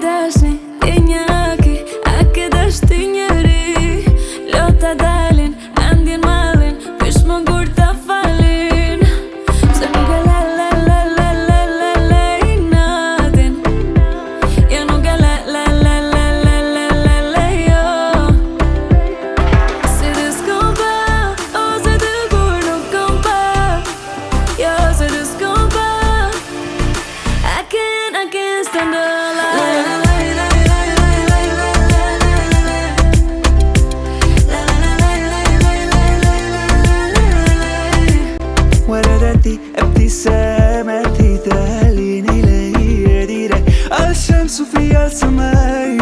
dashni, ti njaki, a ke dash ti njeri. Lota dalin, andjen malin, pish më gur ta falin. Se nuk e la la la la la la la i natin. Ja nuk e la la la la la la la la jo. Si ti s'kom pa, ose ti kur nuk kom pa. Jo, si ti s'kom pa, I can't stand alive. وردتي ابتسامتي تهليني لهي direi al shamsu في السماء